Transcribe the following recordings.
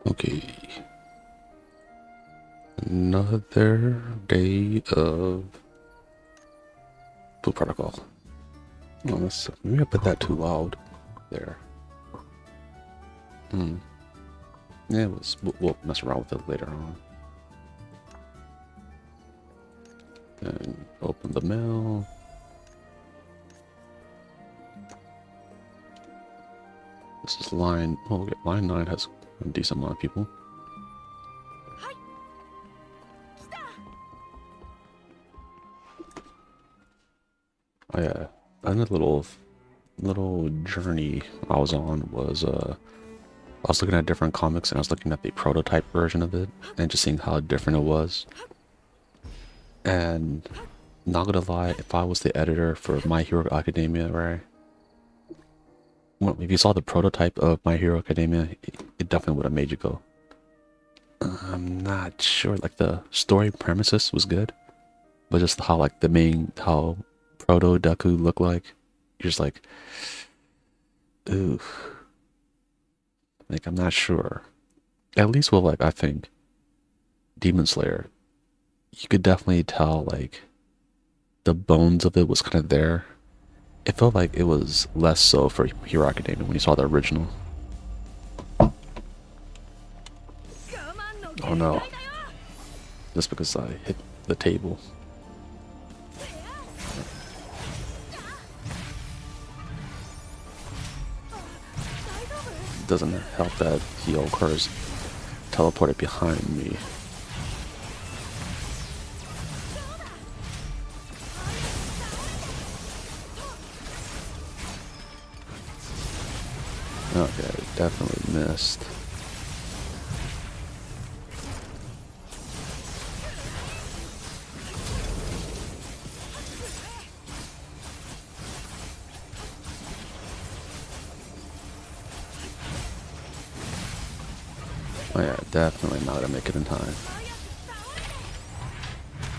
Okay. Another day of food protocol. Oh, maybe I put that too loud there. Hmm. Yeah, we'll mess around with it later on. And open the mail. This is line. Oh, okay, line 9 has a decent amount of people. Another little journey I was on was I was looking at different comics and I was looking at the prototype version of it and just seeing how different it was. And not gonna lie, if I was the editor for My Hero Academia, right? Well, if you saw the prototype of My Hero Academia, it definitely would have made you go. I'm not sure. Like the story premises was good, but just how like how Proto Deku looked like, you're just like, ooh, like I'm not sure. At least with like I think Demon Slayer, you could definitely tell like the bones of it was kind of there. It felt like it was less so for Hero Academia when you saw the original. Oh no. Just because I hit the table. Doesn't help that he occurs teleported behind me. Okay, definitely missed. Oh yeah, definitely not gonna make it in time.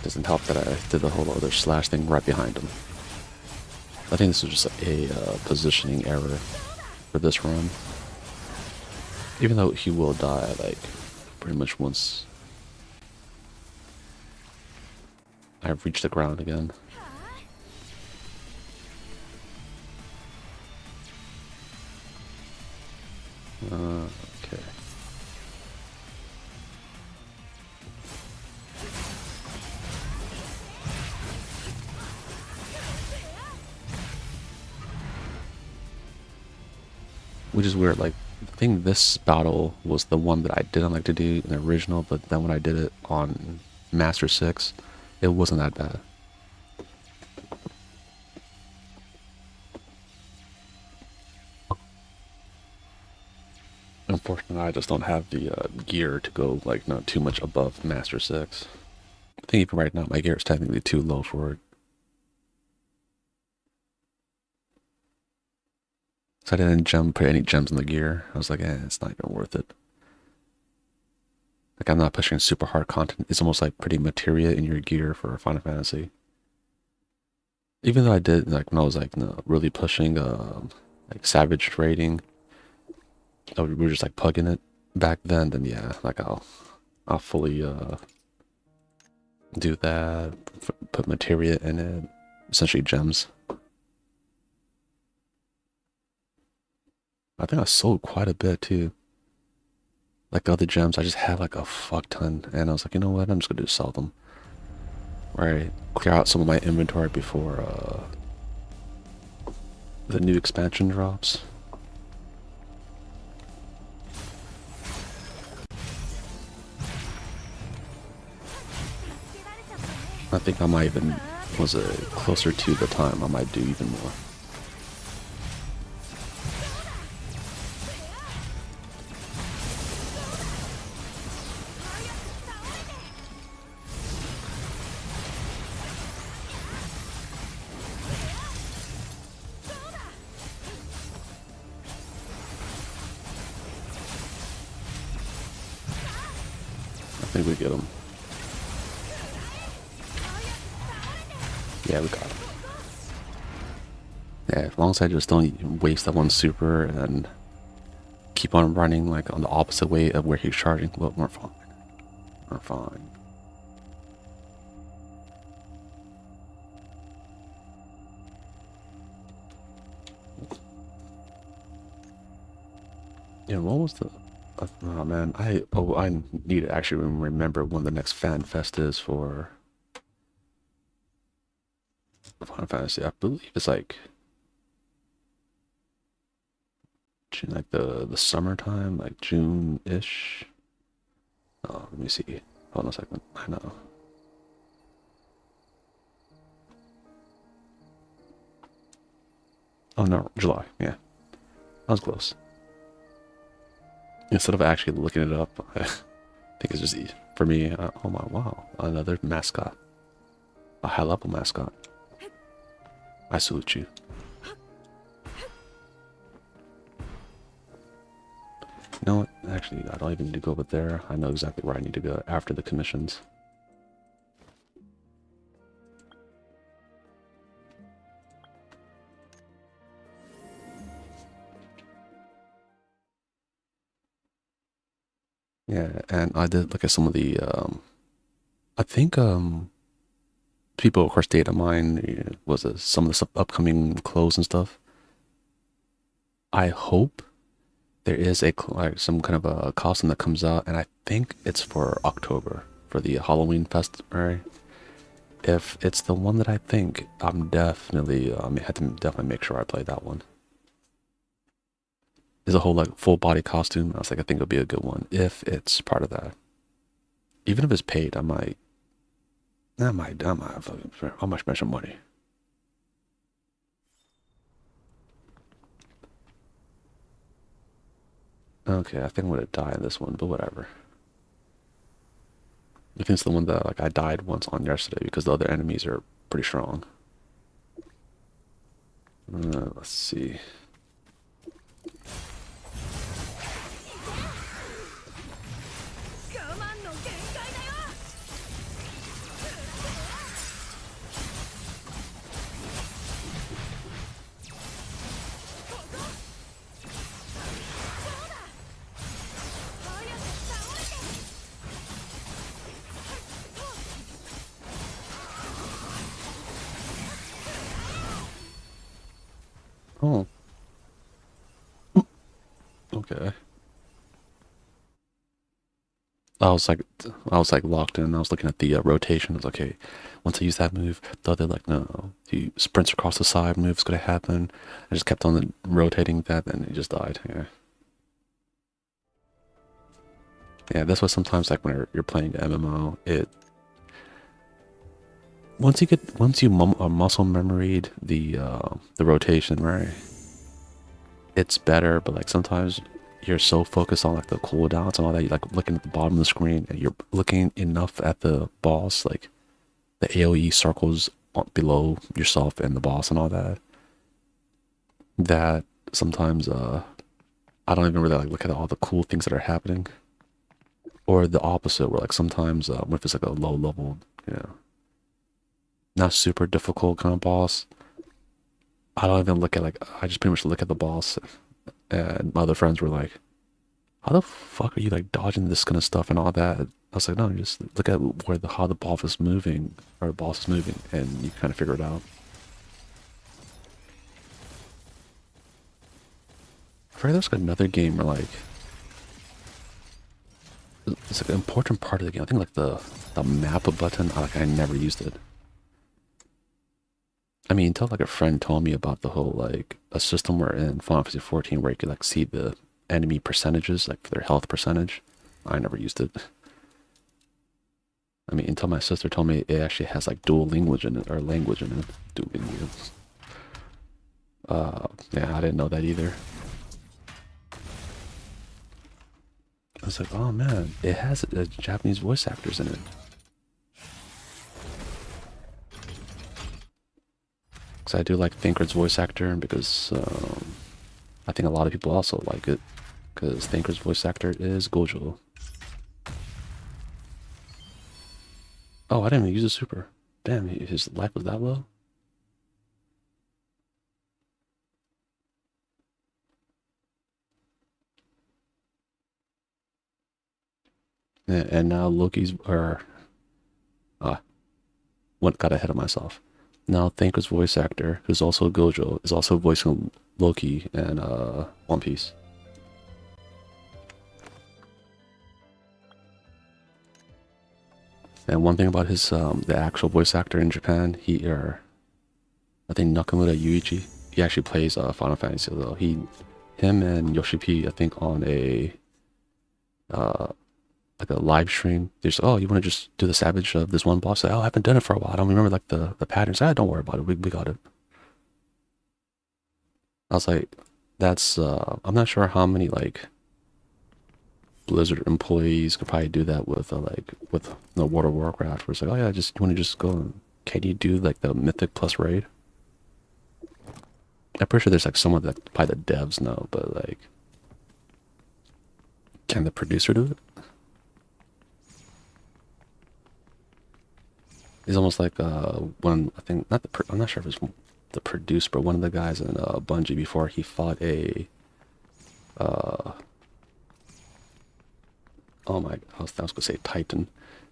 Doesn't help that I did the whole other slash thing right behind him. I think this was just a positioning error for this run. Even though he will die, like, pretty much once I've reached the ground again. Okay. Which is weird, like, I think this battle was the one that I didn't like to do in the original, but then when I did it on Master 6, it wasn't that bad. Unfortunately, I just don't have the gear to go, like, not too much above Master 6. I think even right now, my gear is technically too low for it. So I didn't put any gems in the gear. I was like, it's not even worth it. Like, I'm not pushing super hard content. It's almost like putting materia in your gear for Final Fantasy. Even though I did, like, when I was, like, really pushing, like, Savage rating, we were just, like, pugging it back then yeah, like, I'll fully, do that, put materia in it, essentially gems. I think I sold quite a bit, too. Like, the other gems, I just had, like, a fuck ton, and I was like, you know what, I'm just gonna sell them. Right, clear out some of my inventory before the new expansion drops. I think I might even, was it closer to the time, I might do even more. I think we get him. Yeah, we got him. Yeah, as long as I just don't waste that one super and keep on running like on the opposite way of where he's charging. Look, we're fine. We're fine. Yeah, what was the... oh man, I need to actually remember when the next fan fest is for Final Fantasy. I believe it's like June, like the summertime, like June-ish. Oh, let me see. Hold on a second. I know. Oh no, July. Yeah, that was close. Instead of actually looking it up, I think it's just for me. Oh my, wow, another mascot, a high-level mascot. I salute you. You know what? Actually, I don't even need to go over there. I know exactly where I need to go after the commissions. Yeah, and I did look at some of the, I think, people, of course, data mine was some of the upcoming clothes and stuff. I hope there is like some kind of a costume that comes out, and I think it's for October for the Halloween fest. Right? If it's the one that I think, I'm definitely, I have to definitely make sure I play that one. There's a whole like full body costume. I was like, I think it'll be a good one if it's part of that. Even if it's paid, I might fucking, how much spend some money. Okay, I think I'm gonna die in this one, but whatever. I think it's the one that like I died once on yesterday because the other enemies are pretty strong. Let's see. Oh, okay. I was like locked in. I was looking at the rotation. I was like, okay, once I use that move, the other like no, he sprints across the side. Move's gonna happen. I just kept on rotating that, and he just died. Yeah, yeah. That's why sometimes like when you're playing MMO, it once you muscle memoried the rotation, right? It's better, but like sometimes you're so focused on like the cooldowns and all that, you're like looking at the bottom of the screen and you're looking enough at the boss, like the AoE circles below yourself and the boss and all that, that sometimes I don't even really like look at all the cool things that are happening. Or the opposite, where like sometimes if it's like a low level, you know, not super difficult kind of boss, I don't even look at like, I just pretty much look at the boss. And my other friends were like, how the fuck are you like dodging this kind of stuff and all that? I was like, no, just look at where how the boss is moving, or the boss is moving, and you kind of figure it out. I forget there's like another game where like it's like an important part of the game. I think like the map button. I never used it. I mean, until like a friend told me about the whole like a system where in Final Fantasy 14 where you could like see the enemy percentages, like their health percentage. I never used it. I mean, until my sister told me it actually has like dual language in it, or language in it. Dual language. Yeah, I didn't know that either. I was like, oh man, it has Japanese voice actors in it. Because I do like Thancred's voice actor, and because I think a lot of people also like it. Because Thancred's voice actor is Gojo. Oh, I didn't even use a super. Damn, his life was that low? And now Loki's, or, uh, what got ahead of myself. Now Thanker's voice actor, who's also Gojo, is also voicing Loki and One Piece. And one thing about his the actual voice actor in Japan, I think Nakamura Yuichi, he actually plays Final Fantasy though. Him and Yoshi P, I think on a like a live stream. There's, oh, you want to just do the savage of this one boss? Like, oh, I haven't done it for a while. I don't remember like the patterns. Ah, don't worry about it. We got it. I was like, that's I'm not sure how many like Blizzard employees could probably do that with World of Warcraft. Where it's like, oh yeah, just you want to just go and can you do like the Mythic plus raid? I'm pretty sure there's like someone that probably the devs know, but like, can the producer do it? It's almost like one, I think not I'm not sure if it's the producer, but one of the guys in Bungie before he fought a oh my, I was gonna say Titan,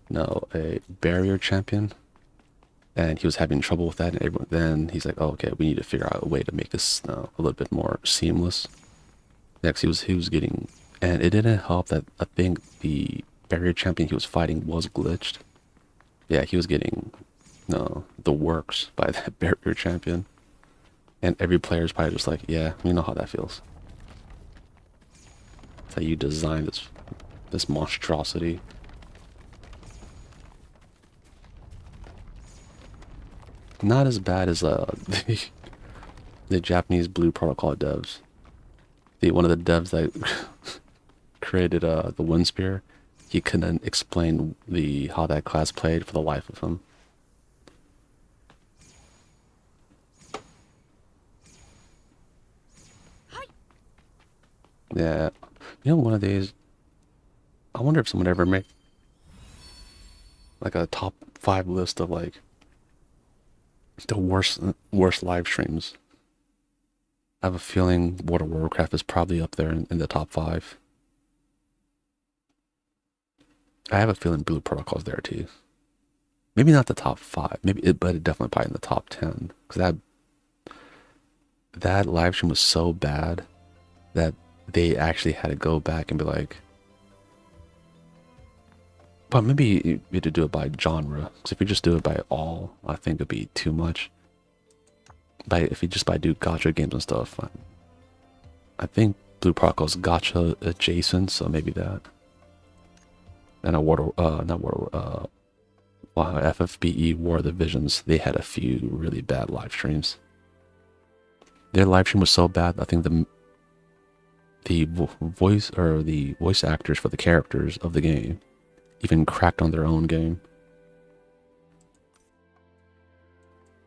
no, a barrier champion, and he was having trouble with that, and everyone, then he's like, oh, okay, we need to figure out a way to make this a little bit more seamless. Next, he was getting, and it didn't help that I think the barrier champion he was fighting was glitched. Yeah, he was getting no the works by that barrier champion, and every player is probably just like, yeah, you know how that feels. It's how you design this monstrosity. Not as bad as the Japanese Blue Protocol devs. One of the devs that created the Wind Spear, he couldn't explain how that class played for the life of him. Yeah, you know, one of these, I wonder if someone ever made like a top 5 list of like the worst live streams. I have a feeling World of Warcraft is probably up there in the top 5. I have a feeling Blue Protocol's there too. Maybe not the top 5, but it definitely probably in the top 10. Because that live stream was so bad that they actually had to go back and be like, but maybe you had to do it by genre. Because if you just do it by all, I think it'd be too much. If you just do gacha games and stuff, I think Blue Protocol's gacha adjacent, so maybe that. And FFBE War of the Visions, they had a few really bad live streams. Their live stream was so bad, I think the voice actors for the characters of the game even cracked on their own game.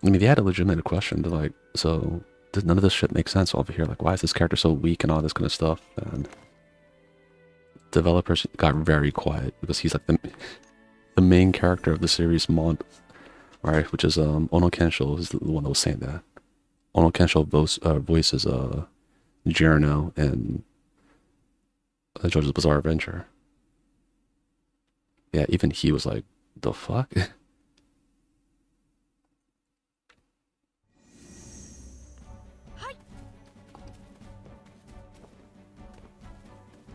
I mean, they had a legitimate question. They're like, so none of this shit makes sense over here. Like, why is this character so weak and all this kind of stuff? And developers got very quiet because he's like the main character of the series, right? Which is Ono Kensho is the one that was saying that. Ono Kensho voices Giorno and JoJo's Bizarre Adventure. Yeah, even he was like, the fuck?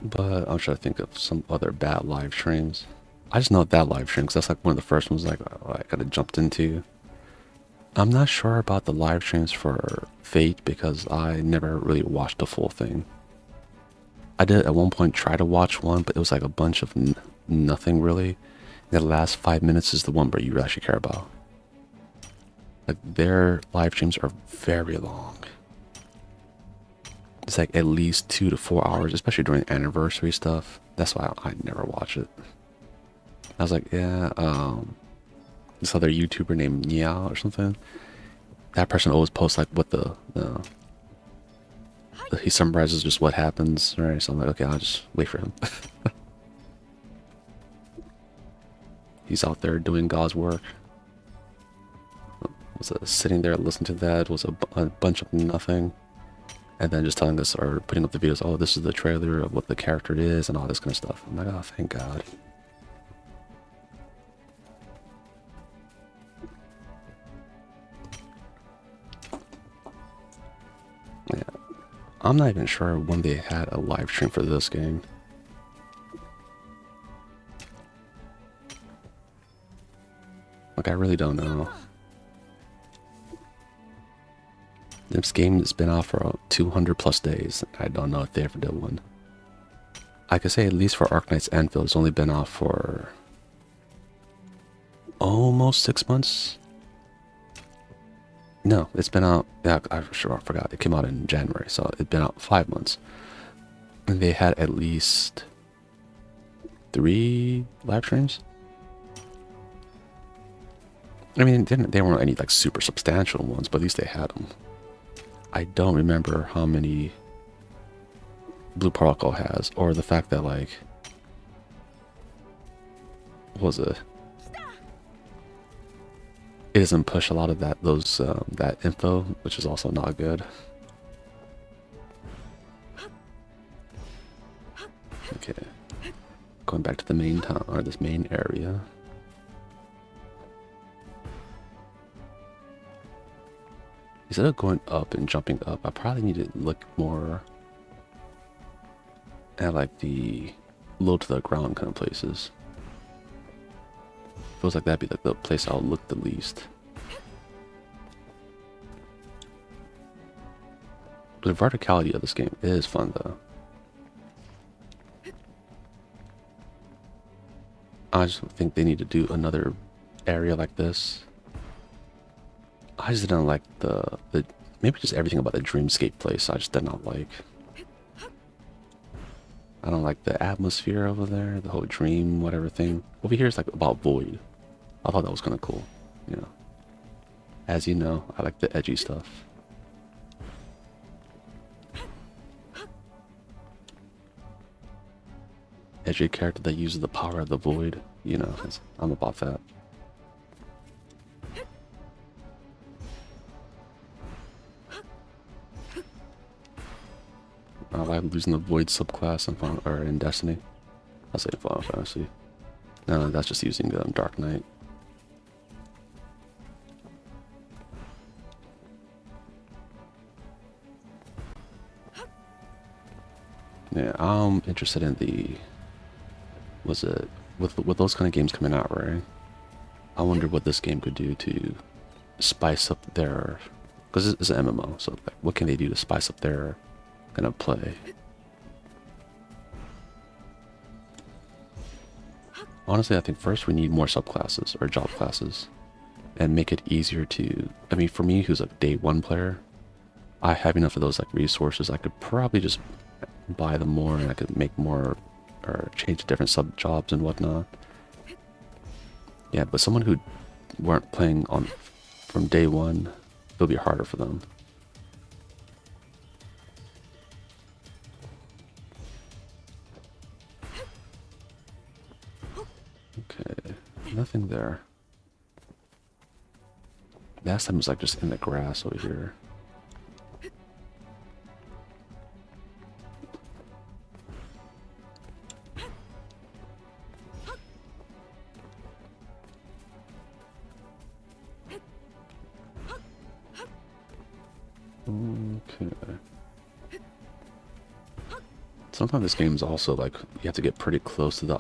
But I'm trying to think of some other bad live streams. I just know that live stream because that's like one of the first ones like I kind of jumped into. I'm not sure about the live streams for Fate because I never really watched the full thing. I did at one point try to watch one, but it was like a bunch of nothing really. The last 5 minutes is the one where you actually care about. Like their live streams are very long. It's like at least 2 to 4 hours, especially during anniversary stuff. That's why I never watch it. I was like, yeah, this other YouTuber named Nia or something. That person always posts like what he summarizes just what happens, right? So I'm like, okay, I'll just wait for him. He's out there doing God's work. Was sitting there listening to that was a bunch of nothing. And then just telling us or putting up the videos, oh, this is the trailer of what the character is and all this kind of stuff. I'm like, oh, thank God. I'm not even sure when they had a live stream for this game. Like, I really don't know. This game has been out for 200 plus days. I don't know if they ever did one. I could say at least for Arknight's Anvil, it's only been out for almost 6 months. No, it's been out. Yeah, I forgot. It came out in January, so it's been out 5 months. And they had at least 3 live streams. I mean, they weren't any like super substantial ones, but at least they had them. I don't remember how many Blue Protocol has, or the fact that like, what was it? It doesn't push a lot of that info, which is also not good. Okay, going back to the main town, or this main area. Instead of going up and jumping up, I probably need to look more at like the low to the ground kind of places. Feels like that'd be like the place I'll look the least. The verticality of this game is fun though. I just think they need to do another area like this. I just didn't like the maybe just everything about the dreamscape place I just did not like. I don't like the atmosphere over there, the whole dream whatever thing. Over here is like about void. I thought that was kind of cool, you know. As you know, I like the edgy stuff. Edgy character that uses the power of the void, you know, I'm about that. I like losing the void subclass in Destiny. I'll say Final Fantasy. No, that's just using Dark Knight. Yeah, I'm interested in with those kind of games coming out, right? I wonder what this game could do to spice up their, because it's an MMO, so like, what can they do to spice up their kind of play? Honestly, I think first we need more subclasses or job classes and make it easier to, I mean, for me who's a day one player, I have enough of those like resources. I could probably just buy them more and I could make more or change different sub jobs and whatnot. Yeah, but someone who weren't playing on from day one, it'll be harder for them. Okay, nothing there. Last time it was like just in the grass over here. Okay. Sometimes this game is also like you have to get pretty close to the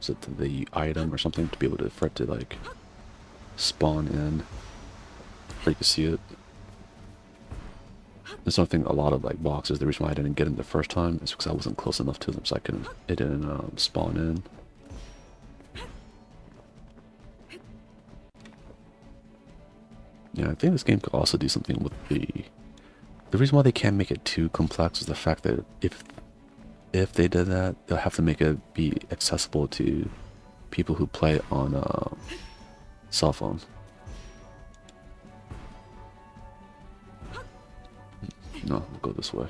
to the item or something to be able to for it to like spawn in, so you can see it. There's something a lot of like boxes. The reason why I didn't get in the first time is because I wasn't close enough to them, so it didn't spawn in. Yeah, I think this game could also do something with the reason why they can't make it too complex is the fact that if they did that, they'll have to make it be accessible to people who play on cell phone. No, we'll go this way.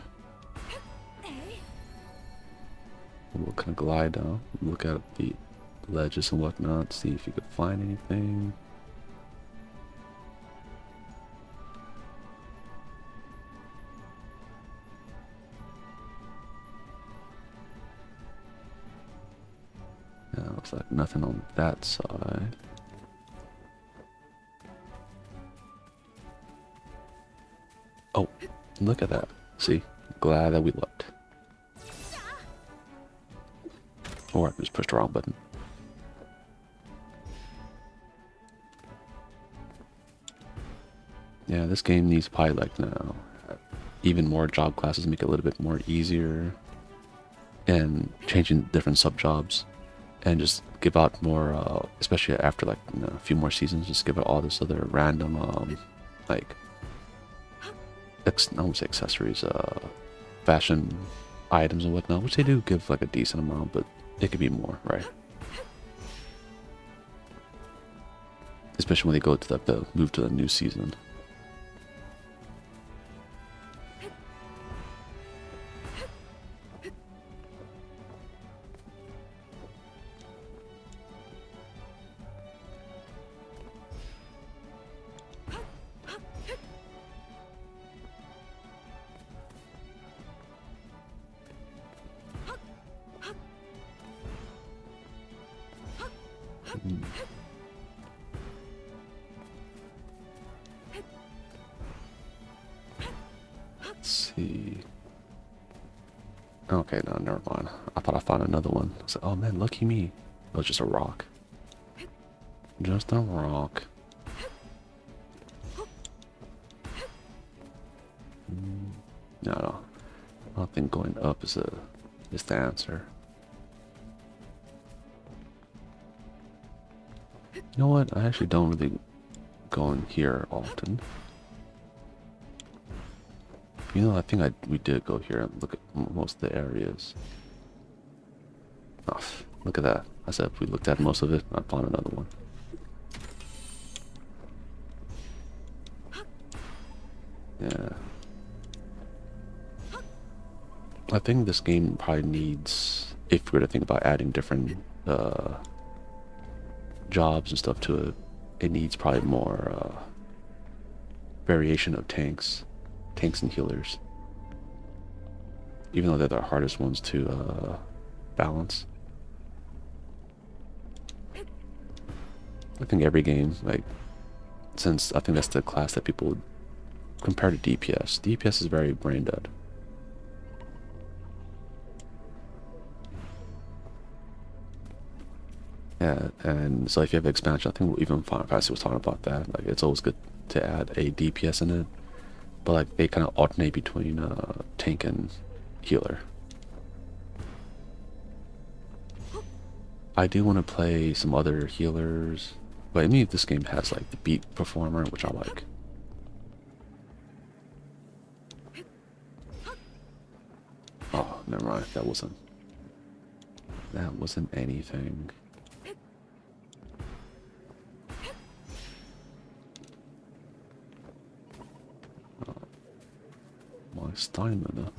We'll kind of glide down, look at the ledges and whatnot, see if you could find anything. Yeah, looks like nothing on that side. Oh, look at that. See? glad that we looked. Or I just pushed the wrong button. Yeah, this game needs probably like now even more job classes, make it a little bit more easier, and changing different sub jobs, and just give out more, especially after like a few more seasons, just give out all this other random like I won't say accessories, fashion items and whatnot, which they do give like a decent amount, but it could be more, right? Especially when they go to the move to the new season. Let's see. Okay, no, never mind. I thought I found another one. I was like, oh man, lucky me. It was just a rock. Just a rock. No, I don't think going up is the answer. You know what? I actually don't really go in here often. You know, I think we did go here and look at most of the areas. Oh, look at that. I said if we looked at most of it, I'd find another one. Yeah. I think this game probably needs, if we were to think about adding different jobs and stuff to it, it needs probably more variation of tanks and healers. Even though they're the hardest ones to balance. I think every game, like, since I think that's the class that people would compare to DPS. DPS is very brain dead. Yeah, and so if you have expansion, I think even Final Fantasy was talking about that. Like, it's always good to add a DPS in it, but like they kind of alternate between tank and healer. I do want to play some other healers, but I mean, if this game has like the beat performer, which I like. Oh, never mind. That wasn't anything. My stamina.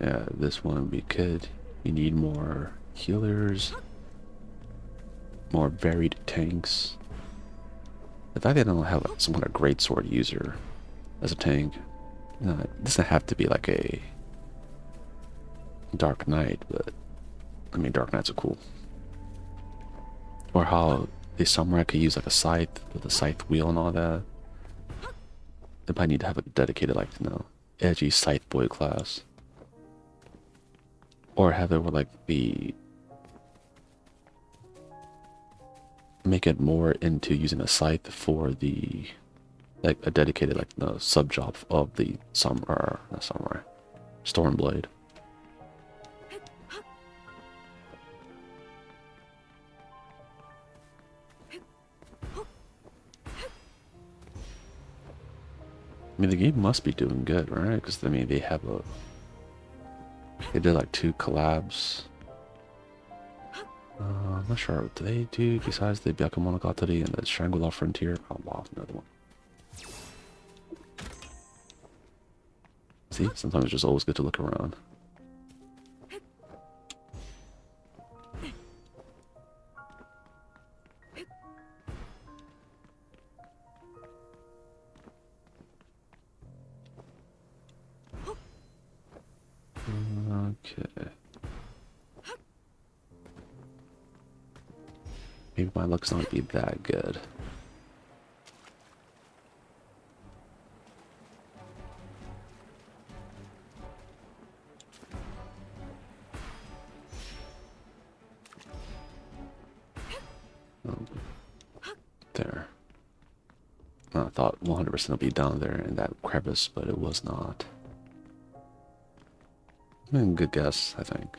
Yeah, this one we could. You need more healers, more varied tanks. The fact that I don't have like, some kind of great sword user as a tank, you know, it doesn't have to be like a Dark Knight, but I mean, Dark Knights are cool. Or how the samurai could use like a scythe with a scythe wheel and all that. They probably need to have a dedicated, like, you know, edgy scythe boy class. Or have it where like make it more into using a scythe for the, like, a dedicated, like, the sub job of the Stormblade. I mean, the game must be doing good, right? Because, I mean, they did like 2 collabs. I'm not sure what they do besides the Byakumonogatari and the Strangler Frontier. Oh wow, another one. See, sometimes it's just always good to look around. Okay. Maybe my luck's not be that good. Oh, there. I thought 100% would be down there in that crevice, but it was not. Good guess, I think.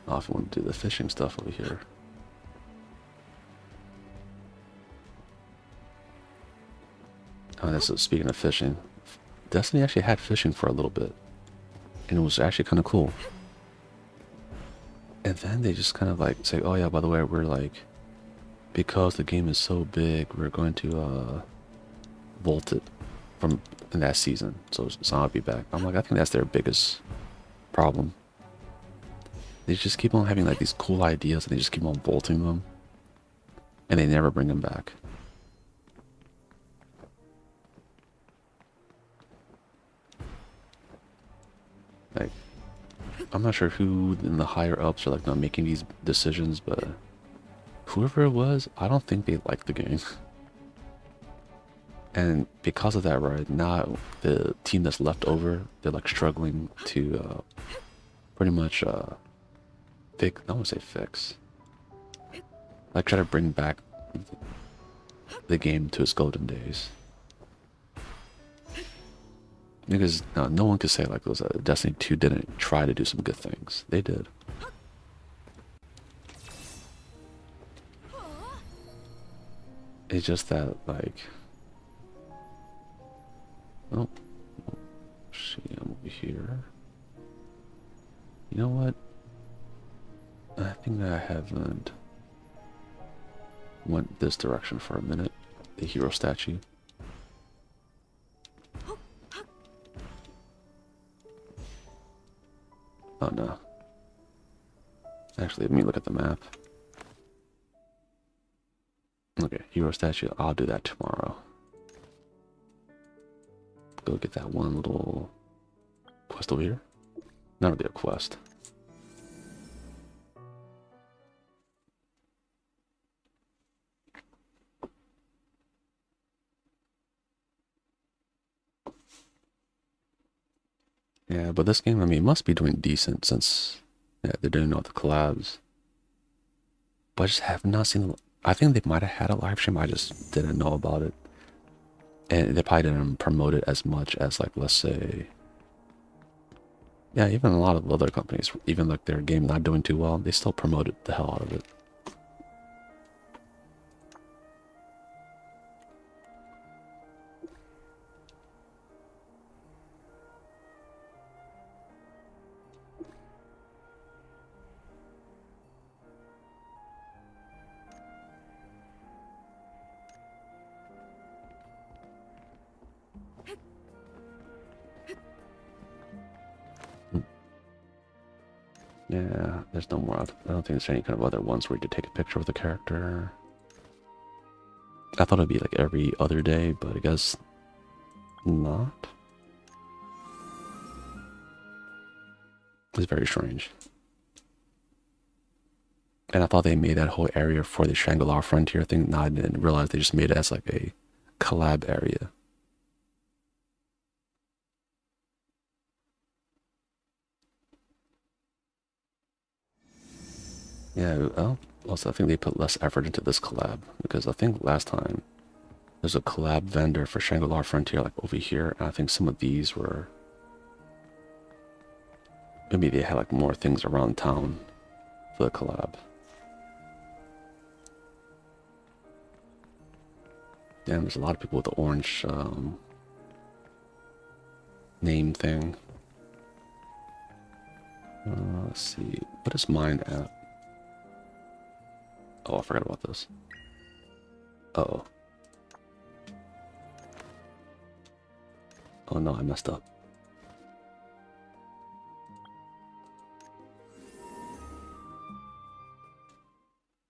I often want to do the fishing stuff over here. Oh, this is speaking of fishing. Destiny actually had fishing for a little bit, and it was actually kind of cool. And then they just kind of like say, "Oh yeah, by the way, we're like, because the game is so big, we're going to vault it from in that season, so it's not be back." I'm like, I think that's their biggest problem. They just keep on having like these cool ideas, and they just keep on vaulting them, and they never bring them back. Like, I'm not sure who in the higher ups are like not making these decisions, but whoever it was, I don't think they liked the game. And because of that, right, now the team that's left over, they're like struggling to pretty much fix, I don't want to say fix, like try to bring back the game to its golden days. Because no one could say like those Destiny 2 didn't try to do some good things. They did. It's just that like, oh, see, I'm over here. You know what? I think I haven't went this direction for a minute. The hero statue. Oh no. Actually, let me look at the map. Okay, hero statue. I'll do that tomorrow. Go get that one little quest over here. Not really a quest. Yeah, but this game, I mean, must be doing decent since they're doing all the collabs. But I just have not seen. I think they might have had a live stream. I just didn't know about it, and they probably didn't promote it as much as like, let's say, yeah, even a lot of other companies, even like their game not doing too well, they still promoted the hell out of it. Yeah, there's no more. I don't think there's any kind of other ones where you could take a picture with the character. I thought it'd be like every other day, but I guess not. It's very strange. And I thought they made that whole area for the Shangri-La Frontier thing. No, I didn't realize they just made it as like a collab area. Yeah, well, also I think they put less effort into this collab because I think last time there's a collab vendor for Shangri-La Frontier like over here, and I think some of these were maybe they had like more things around town for the collab. Damn, there's a lot of people with the orange name thing. Let's see, what is mine at? Oh, I forgot about this. Uh-oh. Oh no, I messed up.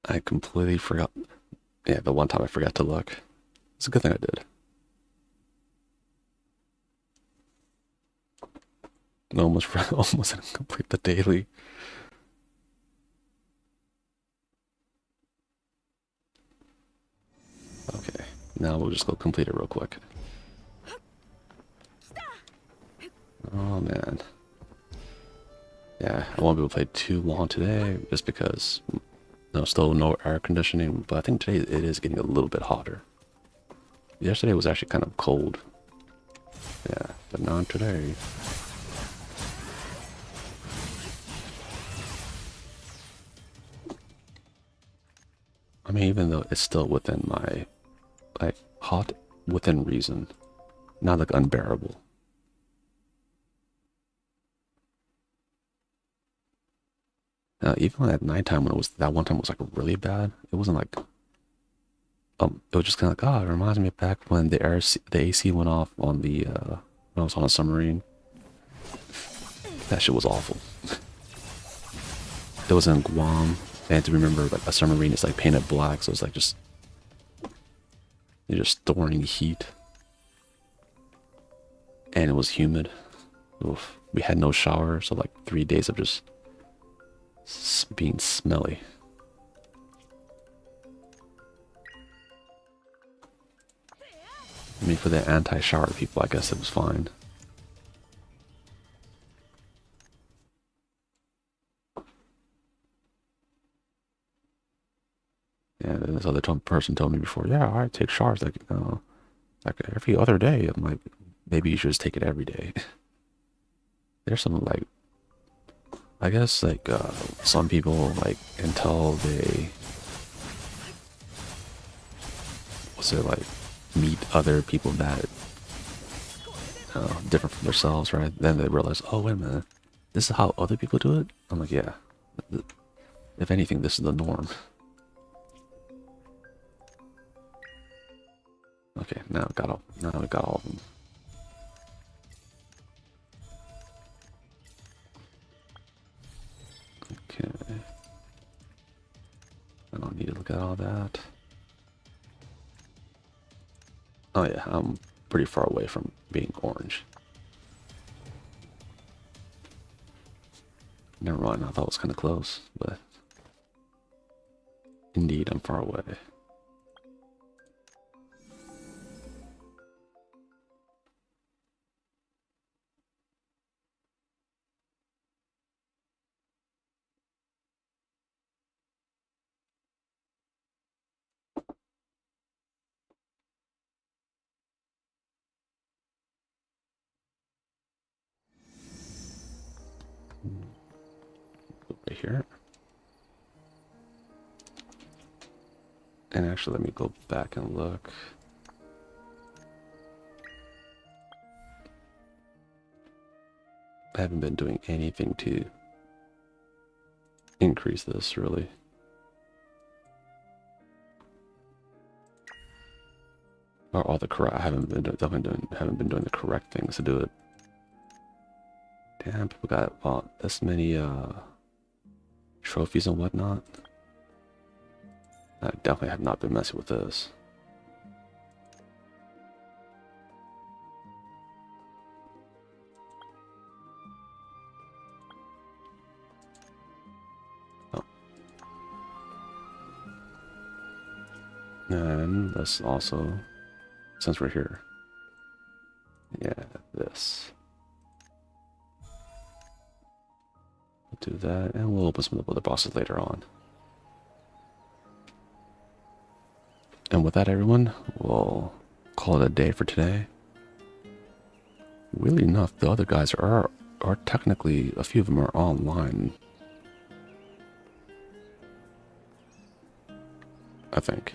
I completely forgot. Yeah, the one time I forgot to look. It's a good thing I did. almost didn't complete the daily. Okay, now we'll just go complete it real quick. Oh man. Yeah, I won't be able to play too long today just because still no air conditioning, but I think today it is getting a little bit hotter. Yesterday was actually kind of cold. Yeah, but not today. I mean, even though it's still within my, like, hot within reason, not like unbearable. Even at nighttime when it was, that one time was like really bad, it wasn't like, it was just kind of like, oh, it reminds me of back when the AC went off on the, when I was on a submarine. That shit was awful. It was in Guam, and to remember, like, a submarine is like painted black, so it's like you're just storing heat. And it was humid. Oof. We had no shower, so like 3 days of just being smelly. I mean, for the anti-shower people, I guess it was fine. Yeah, this other person told me before, yeah, I take showers like every other day. I'm like, maybe you should just take it every day. There's some like, I guess like some people like until they, like meet other people that different from themselves, right? Then they realize, oh wait a minute, this is how other people do it. I'm like, yeah. If anything, this is the norm. Okay, now we got all of them. Okay. I don't need to look at all that. Oh yeah, I'm pretty far away from being orange. Never mind, I thought it was kind of close, but indeed, I'm far away. Right here. And actually, let me go back and look. I haven't been doing anything to increase this really. Or all the correct. I haven't been doing the correct things to do it. Damn, people got this many trophies and whatnot. I definitely have not been messing with this. Oh. And let's also, since we're here, yeah, this. We'll do that, and we'll open some of the other bosses later on. And with that, everyone, we'll call it a day for today. Weirdly enough, the other guys are technically, a few of them are online. I think.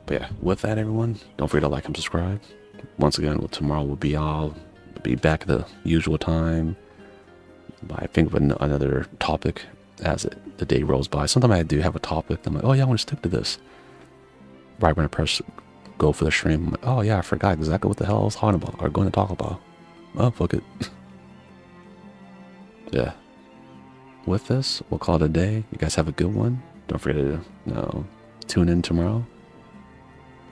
But yeah, with that, everyone, don't forget to like and subscribe. Once again, tomorrow I'll be back at the usual time. I think of another topic as the day rolls by. Sometimes I do have a topic. I'm like, oh yeah, I want to stick to this. Right when I press go for the stream, I'm like, oh yeah, I forgot exactly what the hell I was talking about or going to talk about. Oh, fuck it. Yeah. With this, we'll call it a day. You guys have a good one. Don't forget to tune in tomorrow.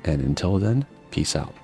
And until then, peace out.